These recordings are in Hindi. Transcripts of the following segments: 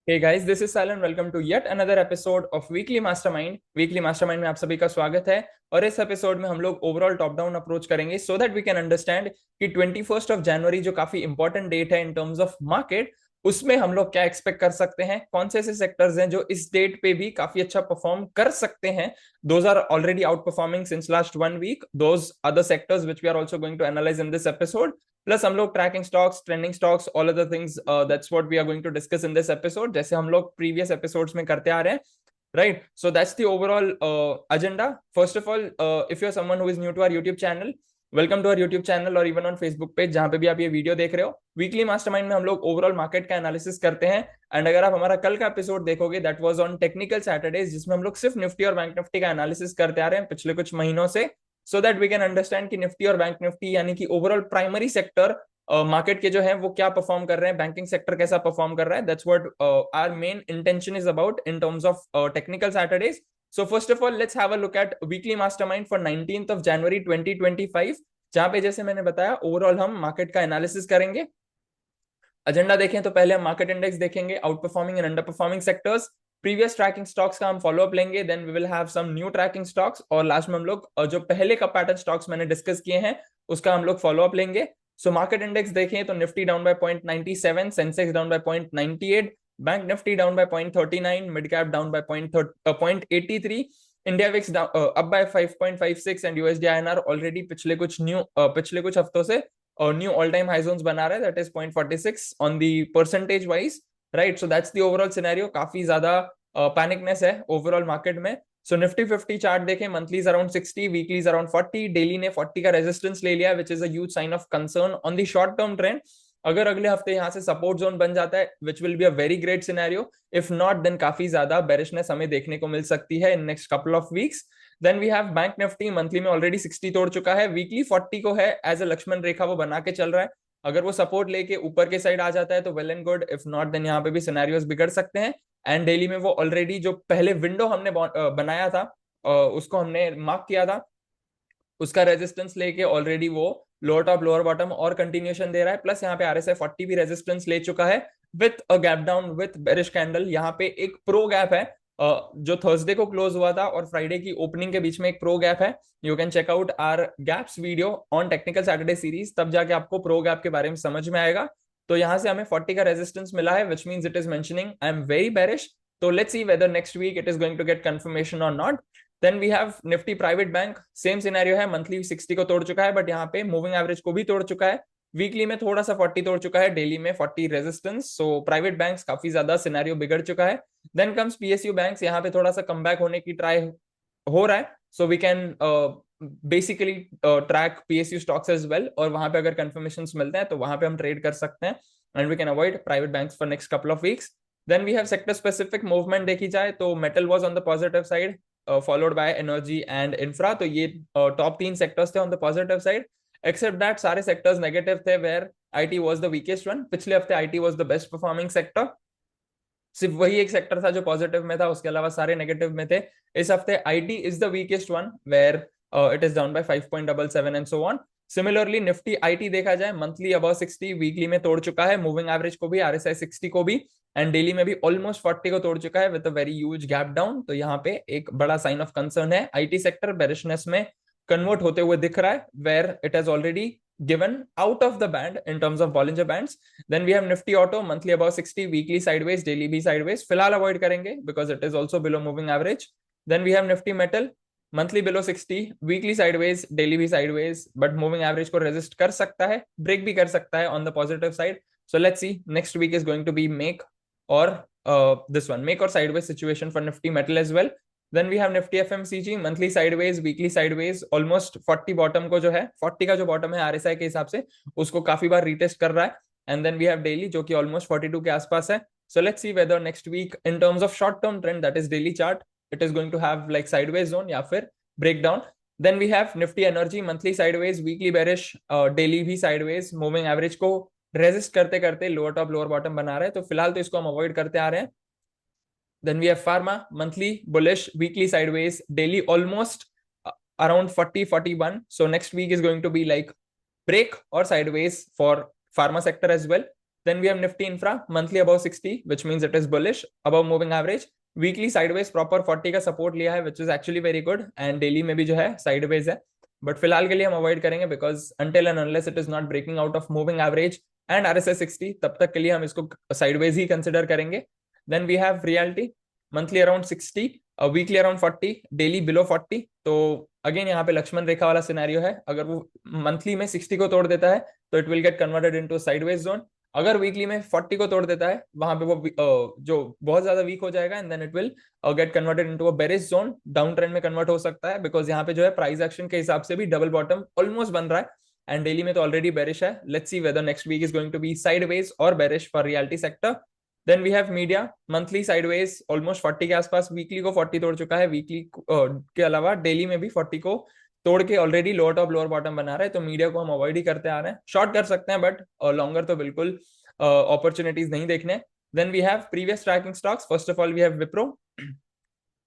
Hey guys, this is Sal and welcome to yet another episode of Weekly Mastermind. Weekly Mastermind में आप सभी का स्वागत है और इस एपिसोड में हम लोग ओवरऑल टॉप डाउन अप्रोच करेंगे so that we can understand कि 21 जो काफी इंपॉर्टेंट डेट है इन टर्म्स ऑफ मार्केट, उसमें हम लोग क्या एक्सपेक्ट कर सकते हैं, कौन से ऐसे सेक्टर्स हैं जो इस डेट पे भी काफी अच्छा परफॉर्म कर सकते हैं. Those are already outperforming since last 1 week. Those other sectors which we are also going to analyse in this episode. Plus हम लोग tracking stocks, trending stocks, all other things, that's what we are going to discuss in this episode, जैसे हम लोग प्रीवियस एपिसोड्स में करते आ रहे हैं. Right, so that's the overall agenda. First of all, if you're someone who is new to our YouTube channel, welcome to our YouTube channel और इवन ऑन फेसबुक पेज, जहां पे भी आप ये वीडियो देख रहे हो. वीकली मास्टरमाइंड में हम लोग ओवरऑल मार्केट का एनालिसिस करते हैं. एंड अगर आप हमारा कल का एपिसोड देखोगे, that was on technical Saturdays, जिसमें हम लोग सिर्फ निफ्टी और बैंक निफ्टी का एनालिसिस करते आ रहे हैं पिछले कुछ महीनों से, so that we can understand कि निफ्टी और बैंक निफ्टी यानी कि ओवरऑल प्राइमरी सेक्टर मार्केट के जो है वो क्या परफॉर्म कर रहे हैं, बैंकिंग सेक्टर कैसा परफॉर्म कर रहा है. That's what our main intention is about in terms of technical Saturdays. So first of all, let's have a look at weekly mastermind for 19th of January 2025, जहां पे जैसे मैंने बताया ओवरऑल हम मार्केट का एनालिसिस करेंगे. एजेंडा देखें तो पहले हम मार्केट इंडेक्स देखेंगे, outperforming and underperforming sectors. Previous tracking stocks का हम फॉलो अप लेंगे, then we will have some new tracking stocks, और लास्ट में हम लोग जो पहले का पैटर्न स्टॉक्स मैंने डिस्कस किए हैं उसका हम लोग फॉलो अप लेंगे. सो मार्केट इंडेक्स देखें तो Nifty down by 0.97, Sensex down by 0.98, bank Nifty down by 0.39, mid cap down by 0.83, India VIX up by 5.56 and USD INR already पिछले कुछ हफ्तों से और new all time high zones बना रहा है, that is 0.46 on the percentage wise. Right, so that's the overall scenario. काफी ज्यादा पैनिकनेस है ओवरऑल मार्केट में. सो निफ्टी 50 चार्ट देखें, monthlies around 60, weeklies around 40, daily ने 40 का रेजिस्टेंस ले लिया, which is a huge sign of concern on the short term trend. अगर अगले हफ्ते यहाँ से सपोर्ट जोन बन जाता है, which will be a very great scenario. If not, then काफी ज्यादा बेरिशनेस हमें देखने को मिल सकती है in next couple of weeks. Then we have bank Nifty, monthly में ऑलरेडी 60 तोड़ चुका है, वीकली 40 को है एज अ लक्ष्मण रेखा वो बना के चल रहा है. अगर वो सपोर्ट लेके ऊपर के साइड आ जाता है तो well and good, if not then यहाँ पे भी सिनेरियोस बिगड़ सकते हैं. एंड डेली में वो ऑलरेडी जो पहले विंडो हमने बनाया था, उसको हमने मार्क किया था, उसका रेजिस्टेंस लेके ऑलरेडी वो लोअर टॉप लोअर बॉटम और कंटिन्यूएशन दे रहा है. प्लस यहाँ पे आरएसआई 40 भी रेजिस्टेंस ले चुका है with a gap down with bearish candle. यहाँ पे एक प्रो गैप है जो थर्सडे को क्लोज हुआ था और फ्राइडे की ओपनिंग के बीच में एक प्रो गैप है. You can check out our gaps video on technical Saturday series, तब जाके आपको प्रो गैप के बारे में समझ में आएगा. तो यहाँ से हमें 40 का रेजिस्टेंस मिला है, which means it is mentioning I am very bearish. तो let's see whether next week it is going to get confirmation और not. Then we have Nifty private bank, same scenario है, मंथली 60 को तोड़ चुका है, बट यहाँ पे मूविंग एवरेज को भी तोड़ चुका है. वीकली में थोड़ा सा 40 तोड़ चुका है, डेली में 40 रेजिस्टेंस. सो प्राइवेट बैंक्स काफी ज्यादा सिनेरियो बिगड़ चुका है. देन कम्स पीएसयू बैंक्स, यहाँ पे थोड़ा सा कमबैक होने की ट्राई हो रहा है. So we can basically track PSU stocks as well, और वहां पे अगर कंफर्मेशन मिलते हैं तो वहां पे हम ट्रेड कर सकते हैं and we can avoid private banks for next couple of weeks. Then we have sector specific movement देखी जाए तो metal was on the positive side, followed by energy and infra. तो ये टॉप 3 सेक्टर्स थे on the positive side. Except that सारे सेक्टर्स नेगेटिव थे, where IT was the weakest one. पिछले हफ्ते IT was the best performing sector, सिर्फ वही एक सेक्टर था जो पॉजिटिव में था, उसके अलावा सारे नेगेटिव में थे. इस हफ्ते IT is the weakest one, where it is down by 5.77 and so on. Similarly Nifty IT देखा जाए, मंथली अबव 60, वीकली में तोड़ चुका है मूविंग एवरेज को भी, आरएसआई 60 को भी, एंड डेली में भी ऑलमोस्ट 40 को तोड़ चुका है with a very huge gap down. तो यहाँ पे एक बड़ा साइन ऑफ कंसर्न है, आईटी सेक्टर बेरिशनेस में कन्वर्ट होते हुए दिख रहा है, where it has already given out of the band in terms of Bollinger Bands. Then we have Nifty Auto, monthly above 60, weekly sideways, daily भी sideways. फिलहाल avoid करेंगे because it is also below moving average. Then we have Nifty Metal, monthly below 60, weekly sideways, daily भी sideways, but moving average को resist कर सकता है, break भी कर सकता है on the positive side. So let's see, next week is going to be make or this one, make or sideways situation for Nifty Metal as well. Then we have Nifty FMCG, monthly sideways, weekly sideways, almost 40 bottom को जो है, 40 का जो बॉटम है आरएसआई के हिसाब से, उसको काफी बार रीटेस्ट कर रहा है. And then we have daily जो कि ऑलमोस्ट 42 के आसपास है. So let's see whether next week in terms of short term trend, that is daily chart, it is going to have like sideways zone या फिर break down. Then we have Nifty energy, monthly sideways, weekly bearish, daily भी साइडवेज, मूविंग एवरेज को रेजिस्ट करते करते लोअर टॉप लोअर बॉटम बना रहे हैं, तो फिलहाल तो इसको हम अवॉइड करते आ रहे हैं. Then we have pharma, monthly bullish, weekly sideways, daily almost around 40, 41. So next week is going to be like break or sideways for pharma sector as well. Then we have Nifty Infra monthly above 60, which means it is bullish above moving average. Weekly sideways proper 40 का सपोर्ट लिया है, which is actually very good, and daily में भी जो है साइडवेज है, बट फिलहाल के लिए हम अवॉइड करेंगे because until and unless it is not breaking out of moving average and RSI 60, तब तक के लिए हम इसको साइडवेज ही कंसिडर करेंगे. Then we have realty monthly around 60, weekly around 40, daily below 40. तो अगेन यहाँ पे लक्ष्मण रेखा वाला सिनेरियो है, अगर वो मंथली में 60 को तोड़ देता है तो it will get converted into sideways zone. अगर वीकली में 40 को तोड़ देता है वहां पे वो जो बहुत ज्यादा वीक हो जाएगा, and then it will get converted into a bearish zone, down trend में कन्वर्ट हो सकता है, बिकॉज यहाँ पे जो है प्राइस एक्शन के हिसाब से भी डबल बॉटम ऑलमोस्ट बन रहा है, एंड डेली में तो ऑलरेडी बेरिश है. Let's see whether next week is going to be sideways और bearish for reality sector. Then we have media monthly sideways almost 40 के आसपास, वीकली को 40 तोड़ चुका है, वीकली के अलावा डेली में भी 40 को तोड़ के already lower top lower bottom बना रहा है, तो मीडिया को हम अवॉइड ही करते आ रहे हैं. शॉर्ट कर सकते हैं बट लॉन्गर तो बिल्कुल अपॉर्चुनिटीज नहीं देखने. Then we have previous tracking stocks. First of all we have Wipro.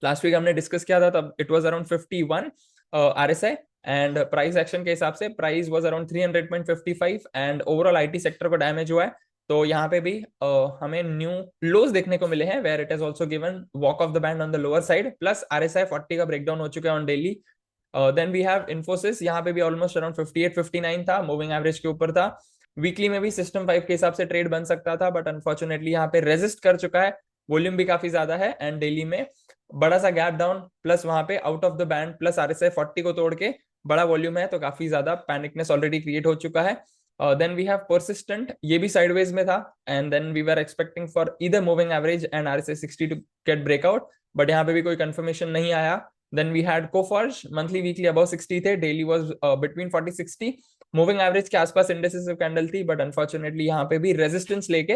Last week हमने डिस्कस किया था, तब it was around 51 RSI, and price action के हिसाब से price was around 300.55, and overall IT sector को डैमेज हुआ है. तो यहाँ पे भी हमें न्यू लोज देखने को मिले हैं, where it is also given walk of the band on the lower side, plus RSI 40 का ब्रेकडाउन हो चुका है on daily. Then we have Infosys, यहाँ पे भी ऑलमोस्ट अराउंड 58-59 था, मूविंग एवरेज के ऊपर था. वीकली में भी सिस्टम 5 के हिसाब से ट्रेड बन सकता था, बट अनफॉर्चुनेटली यहाँ पे रेजिस्ट कर चुका है, वॉल्यूम भी काफी ज्यादा है, एंड डेली में बड़ा सा गैप डाउन, प्लस वहां पे out of the band, plus RSI 40 को तोड़ के बड़ा वॉल्यूम है, तो काफी ज्यादा पैनिकनेस ऑलरेडी क्रिएट हो चुका है. देन वी हैव परसिस्टेंट, ये भी साइडवेज में था, and then we were expecting for either moving average and RSI 60 to get breakout, but यहाँ पे भी कोई कंफर्मेशन नहीं आया. Then we had Coforge monthly weekly above 60 थे, daily was between 40-60, moving average के आसपास इंडेसिसिव कैंडल थी, बट अनफॉर्चुनेटली यहाँ पे भी रेजिस्टेंस लेके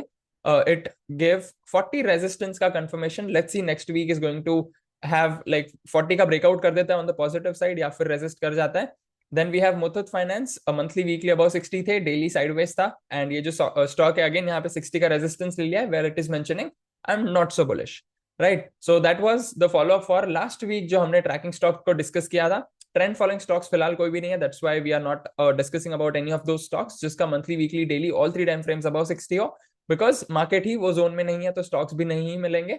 इट गेव 40 रेजिस्टेंस का confirmation. Let's see next week is going to have like 40 का ब्रेकआउट कर देता है ऑन द पॉजिटिव साइड, या फिर रेजिस्ट कर जाता है. Then we have Muthoot finance, monthly weekly above 60 थे, डेली साइडवेज था, एंड ये जो स्टॉक है अगेन यहाँ पे 60 का रेजिस्टेंस ले लिया है, where it is mentioning I am not so bullish. Right, so that was the follow up for last week जो हमने ट्रैकिंग स्टॉक को डिस्कस किया था. ट्रेंड फॉलोइंग स्टॉक्स फिलहाल कोई भी नहीं है, that's why we are not discussing about any of those stocks जिसका monthly weekly daily all 3 time frames above 60 हो, बिकॉज मार्केट ही वो जोन में नहीं है, तो स्टॉक्स भी नहीं ही मिलेंगे.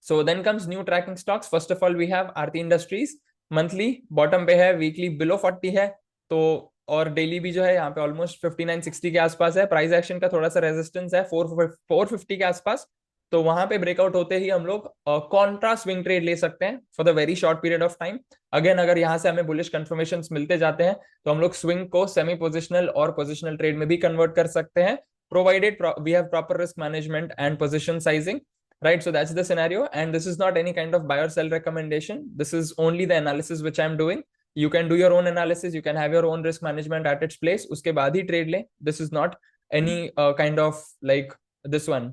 So then comes new tracking stocks. First of all, we have Aarti Industries. Monthly bottom पे है, वीकली बिलो 40 है, तो और डेली भी जो है यहाँ पे ऑलमोस्ट 59-60 के आसपास है. प्राइस एक्शन का थोड़ा सा रेजिस्टेंस है 450 के आसपास, तो वहां पे ब्रेकआउट होते ही हम लोग कॉन्ट्रा स्विंग ट्रेड ले सकते हैं for the very short period of time. Again अगर यहाँ से हमें बुलिश कंफर्मेशन मिलते जाते हैं तो हम लोग स्विंग को सेमी पोजिशनल और पोजिशनल ट्रेड में भी कन्वर्ट कर सकते हैं, provided we have proper risk management and position sizing. Right, so that's the scenario, and this is not any kind of buy or sell recommendation. This is only the analysis which I'm doing. You can do your own analysis, you can have your own risk management at its place, उसके बाद ही trade लें. This is not any kind of like this one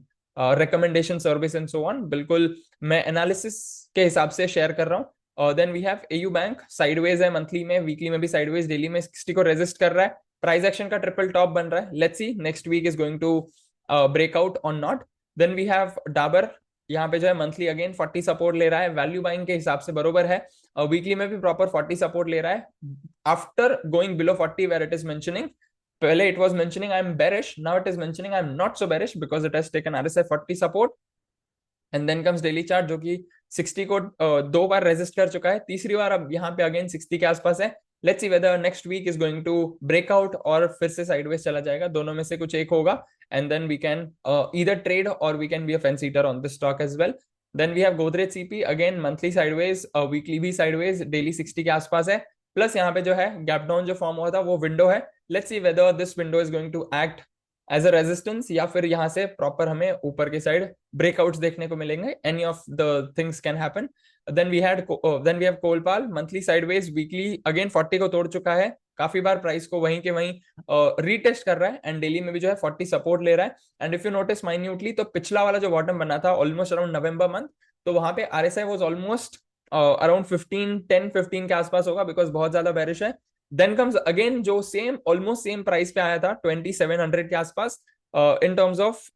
recommendation service and so on. बिल्कुल मैं analysis के हिसाब से share कर रहा हूँ. Then we have AU Bank, sideways है monthly में, weekly में भी sideways, daily में 60 को resist कर रहा है, price action का triple top बन रहा है. Let's see next week is going to break out or not. Then we have Dabur, यहाँ पे जो है मंथली अगेन 40 सपोर्ट ले रहा है, वैल्यू बाइंग के हिसाब से बरोबर है. वीकली में भी प्रॉपर 40 सपोर्ट ले रहा है after going below 40, where it is mentioning. पहले it was mentioning I am bearish, now it is mentioning I am not so bearish because it has taken RSI 40 support. And then comes daily chart जो कि 60 को 2 बार रेजिस्ट कर चुका है, तीसरी बार अब यहाँ पे अगेन 60 के आसपास है. Let's see whether next week is going to breakout और फिर से साइडवेज चला जाएगा, दोनों में से कुछ एक होगा, and then we can either trade or we can be a fence eater on this stock as well. Then we have Godrej CP, again monthly sideways, weekly भी sideways, daily 60 के आसपास है, प्लस यहाँ पे जो है गैप डाउन जो फॉर्म हुआ था वो विंडो है. Let's see whether this window is going to act as a resistance, या फिर यहाँ से प्रॉपर हमें ऊपर के साइड ब्रेकआउट्स देखने को मिलेंगे. Any of the things can happen. Then we have Colpal monthly sideways, weekly again 40 को तोड़ चुका है, काफी बार प्राइस को वहीं के वहीं रीटेस्ट कर रहा है, एंड डेली में भी जो है 40 सपोर्ट ले रहा है. And if you notice minutely, तो पिछला वाला जो बॉटम बना था ऑलमोस्ट अराउंड नवंबर मंथ, तो वहां पे RSI वाज ऑलमोस्ट अराउंड 10-15 के आसपास होगा, बिकॉज बहुत ज्यादा बेरिश है. देन कम्स अगेन जो सेम ऑलमोस्ट सेम प्राइस पे आया था 2700 के आसपास. इन टर्म्स ऑफ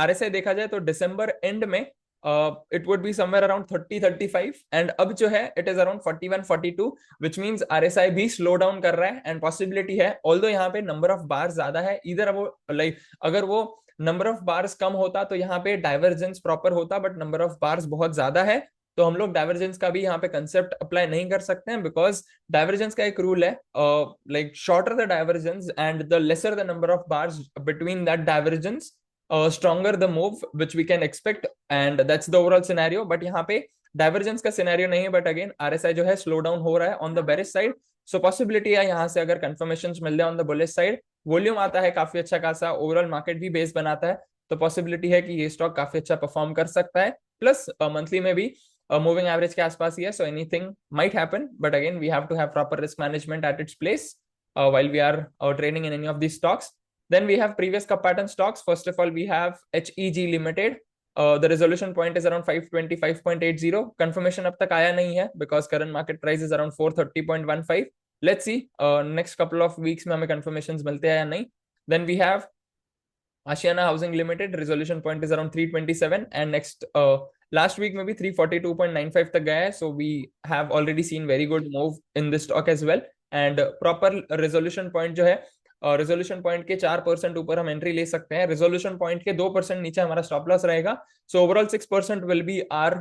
RSI देखा जाए तो दिसंबर एंड में it would be somewhere around 30-35 and अब जो है it is around 41-42 which means RSI भी slow down कर रहा है and possibility है although यहाँ पे number of bars ज्यादा है इधर वो like अगर वो नंबर ऑफ बार्स कम होता तो यहाँ पे डाइवर्जेंस प्रॉपर होता बट नंबर ऑफ बार्स बहुत ज्यादा है तो हम लोग डाइवर्जेंस का भी यहाँ पे कंसेप्ट अप्लाई नहीं कर सकते हैं बिकॉज डाइवर्जेंस का एक रूल है like shorter the divergence and the lesser the number of bars between that divergence stronger the move which we can expect and that's the overall scenario but यहाँ पे डाइवर्जेंस का सिनेरियो नहीं है बट अगेन आरएसआई जो है स्लो डाउन हो रहा है on the bearish side so possibility है यहाँ से अगर कंफर्मेशन मिल जाए on the bullish side volume आता है काफी अच्छा खासा ओवरऑल मार्केट भी बेस बनाता है तो पॉसिबिलिटी है कि ये स्टॉक काफी अच्छा परफॉर्म कर सकता है प्लस मंथली में भी मूविंग एवरेज के आसपास ही है so anything might happen but again we have to have proper risk management at its place while we are trading in any of these stocks. Then we have previous cup pattern stocks. First of all, we have HEG Limited. The resolution point is around 525.80. Confirmation अब तक आया नहीं है because current market price is around 430.15. Let's see next couple of weeks में हमें confirmations मिलते हैं या नहीं. Then we have Ashiana Housing Limited. Resolution point is around 327 and next last week में भी 342.95 तक गया है. So we have already seen very good move in this stock as well. And proper resolution point जो है रेजोल्यूशन पॉइंट के 4% ऊपर हम एंट्री ले सकते हैं रेजोल्यूशन पॉइंट के 2% नीचे हमारा स्टॉप लॉस रहेगा so overall 6% will be our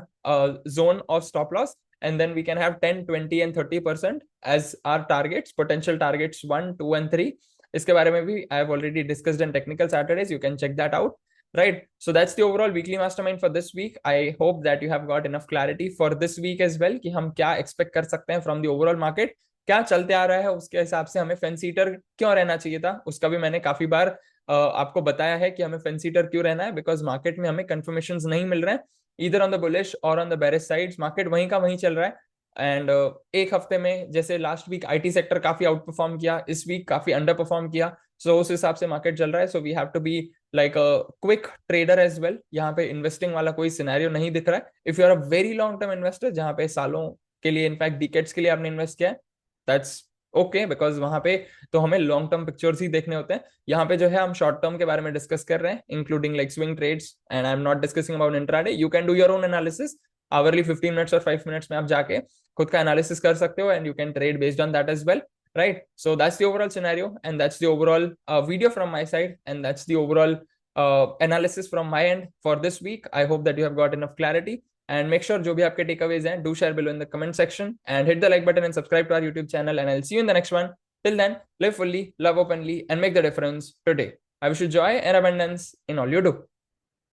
zone of stop loss and then we can have 10, 20 and 30% as our targets, potential targets 1, 2 and 3. इसके बारे में भी I have already discussed in technical Saturdays. You can check that out. Right. So that's the overall weekly mastermind for this week. I hope that you have got enough clarity for this week as well कि हम क्या expect कर सकते हैं from the overall market. क्या चलते आ रहा है उसके हिसाब से हमें फेंसीटर क्यों रहना चाहिए था उसका भी मैंने काफी बार आपको बताया है कि हमें फेंसीटर क्यों रहना है बिकॉज मार्केट में हमें कंफर्मेशन नहीं मिल रहे हैं इधर ऑन द बुलिश और on the bearish sides market वहीं का वहीं चल रहा है एंड एक हफ्ते में जैसे लास्ट वीक आईटी सेक्टर काफी आउट परफॉर्म किया इस वीक काफी अंडर परफॉर्म किया सो उस हिसाब से मार्केट चल रहा है so we have to be like a quick trader as well यहाँ पे इन्वेस्टिंग वाला कोई सिनेरियो नहीं दिख रहा है if you are a very long term investor जहाँ पे सालों के लिए इनफैक्ट डिकेड्स के लिए आपने इन्वेस्ट किया है दैट्स ओके बिकॉज वहां पे तो हमें लॉन्ग टर्म पिक्चर्स ही देखने होते हैं यहाँ पे जो है हम शॉर्ट टर्म के बारे में डिस्कस कर रहे हैं including like swing trades and I am not discussing about intraday you can do your own analysis hourly 15 minutes और 5 मिनट्स में आप जाके खुद का एनालिसिस कर सकते हो and you can trade based on that as well right so that's the overall scenario and that's the overall video from my side and that's the overall analysis from my end for this week I hope that you have got enough clarity and make sure जो भी आपके takeaways हैं do share below in the comment section and hit the like button and subscribe to our YouTube channel and I'll see you in the next one till then live fully love openly and make the difference today I wish you joy and abundance in all you do